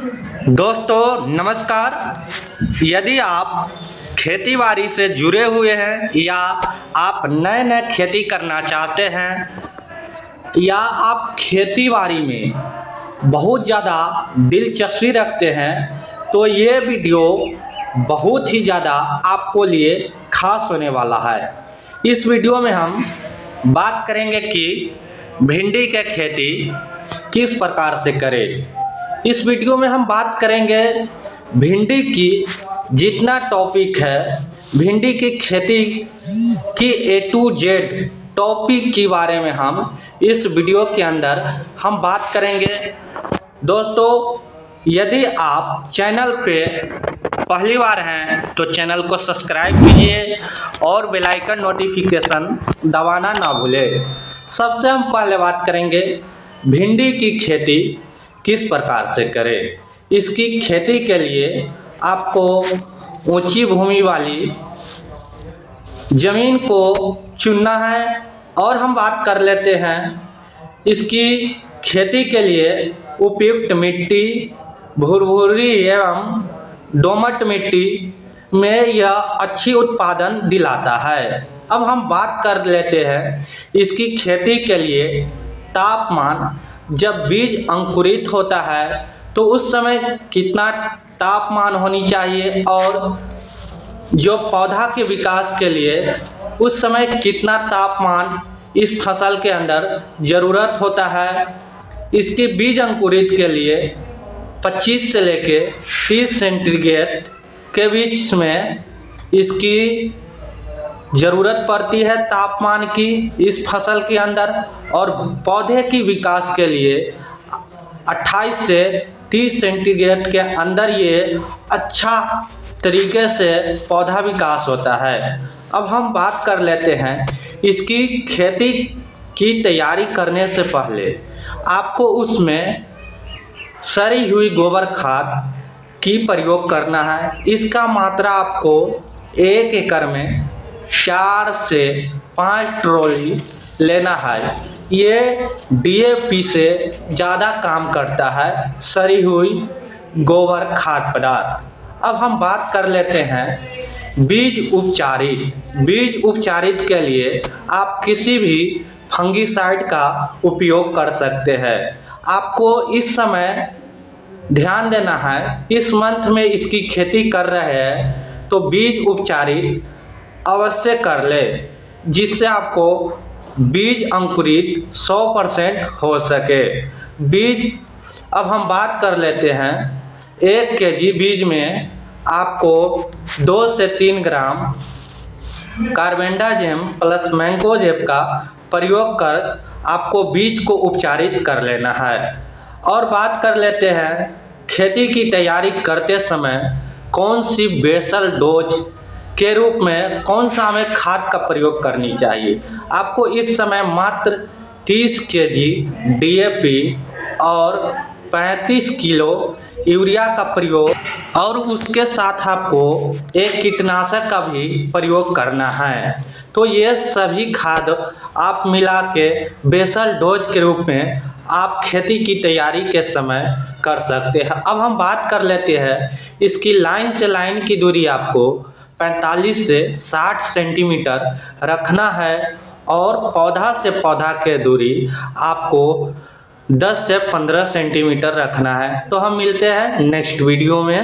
दोस्तों नमस्कार। यदि आप खेतीबाड़ी से जुड़े हुए हैं या आप नए खेती करना चाहते हैं या आप खेतीबाड़ी में बहुत ज़्यादा दिलचस्पी रखते हैं तो ये वीडियो बहुत ही ज़्यादा आपको लिए खास होने वाला है। इस वीडियो में हम बात करेंगे कि भिंडी की खेती किस प्रकार से करें। इस वीडियो में हम बात करेंगे भिंडी की जितना टॉपिक है, भिंडी की खेती की A to Z टॉपिक के बारे में हम इस वीडियो के अंदर हम बात करेंगे। दोस्तों यदि आप चैनल पे पहली बार हैं तो चैनल को सब्सक्राइब कीजिए और बेल आइकन नोटिफिकेशन दबाना ना भूलें। सबसे हम पहले बात करेंगे भिंडी की खेती किस प्रकार से करें। इसकी खेती के लिए आपको ऊंची भूमि वाली ज़मीन को चुनना है और हम बात कर लेते हैं इसकी खेती के लिए उपयुक्त मिट्टी भुरभुरी एवं दोमट मिट्टी में यह अच्छी उत्पादन दिलाता है। अब हम बात कर लेते हैं इसकी खेती के लिए तापमान। जब बीज अंकुरित होता है तो उस समय कितना तापमान होनी चाहिए और जो पौधा के विकास के लिए उस समय कितना तापमान इस फसल के अंदर ज़रूरत होता है। इसके बीज अंकुरित के लिए 25 से लेके 30 सेंटीग्रेड के बीच में इसकी ज़रूरत पड़ती है तापमान की इस फसल के अंदर। और पौधे की विकास के लिए 28 से 30 सेंटीग्रेड के अंदर ये अच्छा तरीके से पौधा विकास होता है। अब हम बात कर लेते हैं इसकी खेती की तैयारी करने से पहले आपको उसमें सड़ी हुई गोबर खाद की प्रयोग करना है। इसका मात्रा आपको 1 एकड़ में 4 से 5 ट्रॉली लेना है। ये DAP से ज़्यादा काम करता है सड़ी हुई गोबर खाद पदार्थ। अब हम बात कर लेते हैं बीज उपचारित। बीज उपचारित के लिए आप किसी भी फंगिसाइड का उपयोग कर सकते हैं। आपको इस समय ध्यान देना है, इस मंथ में इसकी खेती कर रहे हैं तो बीज उपचारित अवश्य कर ले जिससे आपको बीज अंकुरित 100% हो सके। बीज अब हम बात कर लेते हैं 1 kg बीज में आपको 2 से 3 ग्राम कार्बेंडाजिम प्लस मैंकोजेब का प्रयोग कर आपको बीज को उपचारित कर लेना है। और बात कर लेते हैं खेती की तैयारी करते समय कौन सी बेसल डोज के रूप में कौन सा हमें खाद का प्रयोग करनी चाहिए। आपको इस समय मात्र 30 kg DAP और 35 किलो यूरिया का प्रयोग और उसके साथ आपको एक कीटनाशक का भी प्रयोग करना है। तो ये सभी खाद आप मिला के बेसल डोज के रूप में आप खेती की तैयारी के समय कर सकते हैं। अब हम बात कर लेते हैं इसकी लाइन से लाइन की दूरी आपको 45 से 60 सेंटीमीटर रखना है और पौधा से पौधा के दूरी आपको 10 से 15 सेंटीमीटर रखना है। तो हम मिलते हैं नेक्स्ट वीडियो में।